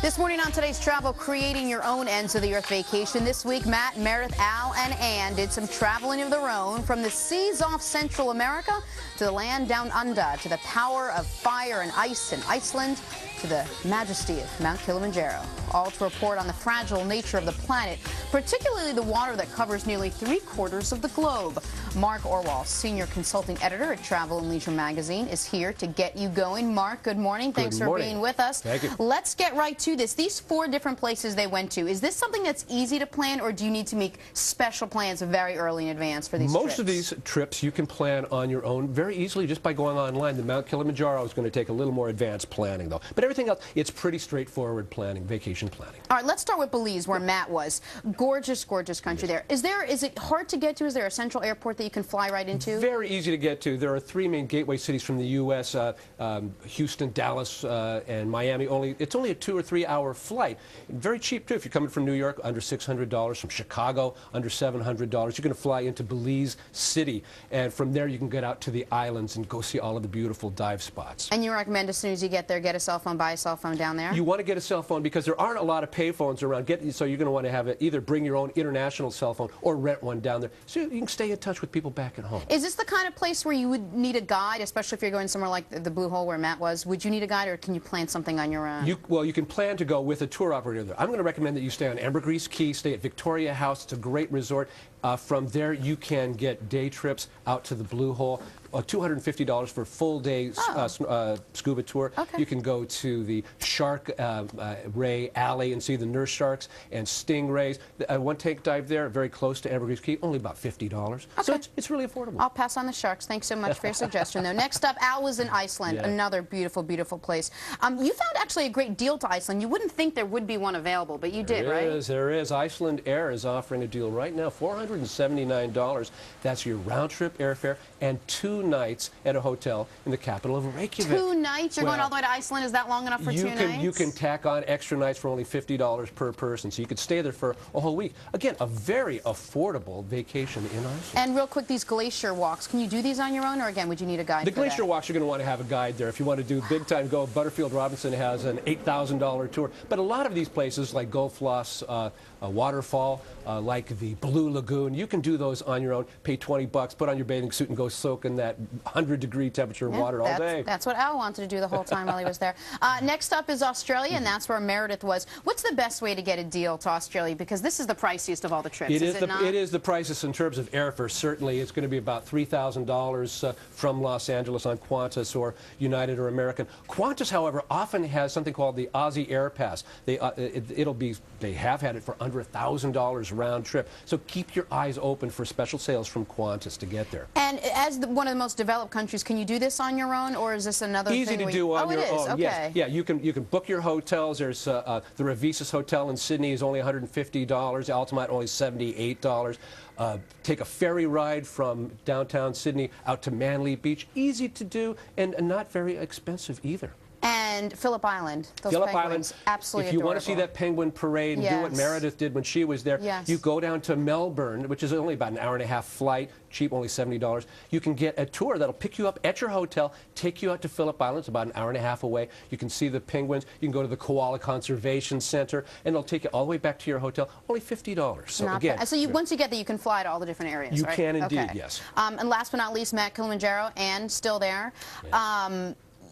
This morning on today's travel, creating your own ends of the earth vacation. This week, Matt, Meredith, Al, and Ann did some traveling of their own from the seas off Central America to the land down under, to the power of fire and ice in Iceland, to the majesty of Mount Kilimanjaro. All to report on the fragile nature of the planet, particularly the water that covers nearly 3/4 of the globe. Mark Orwoll, senior consulting editor at Travel and Leisure magazine, is here to get you going. Mark, good morning. Thanks for being with us. Thank you. Let's get right to this. These 4 different places they went to, is this something that's easy to plan, or do you need to make special plans very early in advance for these trips? Most of these trips you can plan on your own very easily just by going online. The Mount Kilimanjaro is going to take a little more advanced planning, though. But everything else, it's pretty straightforward planning, vacation planning. All right, let's start with Belize, where Matt was. Gorgeous, gorgeous country there. Is it hard to get to? Is there a central airport that you can fly right into? Very easy to get to. There are 3 main gateway cities from the U.S., Houston, Dallas, and Miami. It's only a 2 or 3 hour flight. Very cheap, too. If you're coming from New York, under $600. From Chicago, under $700. You're going to fly into Belize City, and from there you can get out to the islands and go see all of the beautiful dive spots. And you recommend as soon as you get there, get a cell phone, buy a cell phone down there? You want to get a cell phone because there aren't a lot of pay phones around. So you're going to want to have it, either bring your own international cell phone or rent one down there so you can stay in touch with people back at home. Is this the kind of place where you would need a guide, especially if you're going somewhere like the Blue Hole where Matt was? Would you need a guide, or can you plan something on your own? Well, you can plan to go with a tour operator there. I'm going to recommend that you stay on Ambergris Key, stay at Victoria House. It's a great resort. From there, you can get day trips out to the Blue Hole. $250 for a full-day scuba tour. Okay. You can go to the Shark Ray Alley and see the nurse sharks and stingrays. One tank dive there, very close to Ambergris Key, only about $50. Okay. So it's really affordable. I'll pass on the sharks. Thanks so much for your suggestion, though. Next up, Al was in Iceland, another beautiful, beautiful place. You found actually a great deal to Iceland. You wouldn't think there would be one available, but you did, right? There is. Iceland Air is offering a deal right now, $479. That's your round-trip airfare and 2 nights at a hotel in the capital of Reykjavik. 2 nights? You're going all the way to Iceland? Is that long enough for 2 nights? You can tack on extra nights for only $50 per person, so you could stay there for a whole week. Again, a very affordable vacation in Iceland. And real quick, these glacier walks, can you do these on your own, or again, would you need a guide The for that? glacier walks, you're going to want to have a guide there. If you want to do big time go, Butterfield Robinson has an $8,000 tour. But a lot of these places, like Gullfoss Waterfall, like the Blue Lagoon, you can do those on your own, pay $20, put on your bathing suit and go soak in that 100-degree temperature water all day. That's what Al wanted to do the whole time while he was there. Next up is Australia, and that's where Meredith was. What's the best way to get a deal to Australia? Because this is the priciest of all the trips, is it not? It is the priciest in terms of airfare, certainly. It's going to be about $3,000 from Los Angeles on Qantas or United or American. Qantas, however, often has something called the Aussie Air Pass. They have had it for under $1,000 round trip. So keep your eyes open for special sales from Qantas to get there. And as one of the most developed countries, can you do this on your own, or is this another thing? Easy to do on your own. Okay. Yes. Yeah, you can book your hotels. There's the Revisus Hotel in Sydney is only $150. Altamont only $78. Take a ferry ride from downtown Sydney out to Manly Beach. Easy to do and not very expensive either. And Phillip Island, those Phillip penguins, Island, absolutely if you adorable. want to see that penguin parade and do what Meredith did when she was there, you go down to Melbourne, which is only about an hour-and-a-half flight, cheap, only $70. You can get a tour that'll pick you up at your hotel, take you out to Phillip Island. It's about an hour-and-a-half away. You can see the penguins. You can go to the Koala Conservation Center, and it'll take you all the way back to your hotel, only $50. So again, so once you get there, you can fly to all the different areas, you right? can indeed, yes. And last but not least, Mount Kilimanjaro, and still there.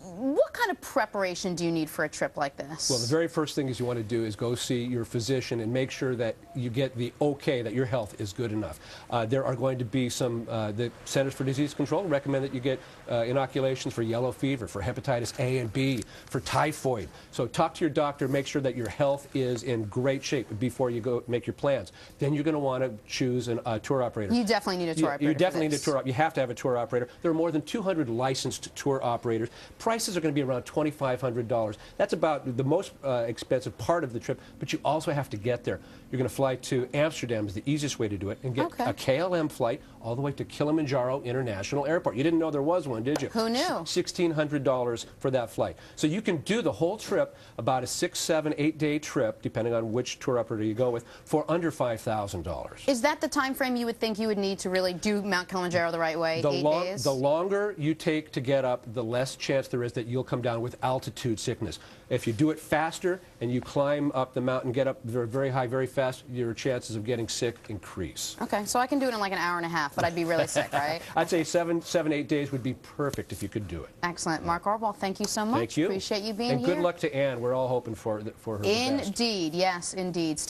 What kind of preparation do you need for a trip like this? Well, the very first thing is you want to do is go see your physician and make sure that you get the okay that your health is good enough. There are going to be some, the Centers for Disease Control recommend that you get inoculations for yellow fever, for hepatitis A and B, for typhoid. So talk to your doctor, make sure that your health is in great shape before you go make your plans. Then you're going to want to choose a tour operator. You definitely need a tour operator. You definitely need a tour operator. You have to have a tour operator. There are more than 200 licensed tour operators. Prices are going to be around $2,500. That's about the most expensive part of the trip, but you also have to get there. You're going to fly to Amsterdam is the easiest way to do it, and get a KLM flight all the way to Kilimanjaro International Airport. You didn't know there was one, did you? Who knew? $1,600 for that flight. So you can do the whole trip, about a 6, 7, 8-day trip, depending on which tour operator you go with, for under $5,000. Is that the time frame you would think you would need to really do Mount Kilimanjaro the right way, 8 days? The longer you take to get up, the less chance there is that you'll come down with altitude sickness. If you do it faster and you climb up the mountain, get up very high, very fast, your chances of getting sick increase. Okay, so I can do it in like an hour and a half, but I'd be really sick, right? I'd say 8 days would be perfect if you could do it. Excellent. Mark Orwoll, thank you so much. Thank you. Appreciate you being here. And here. good luck to Anne. We're all hoping for her. Indeed, yes, indeed.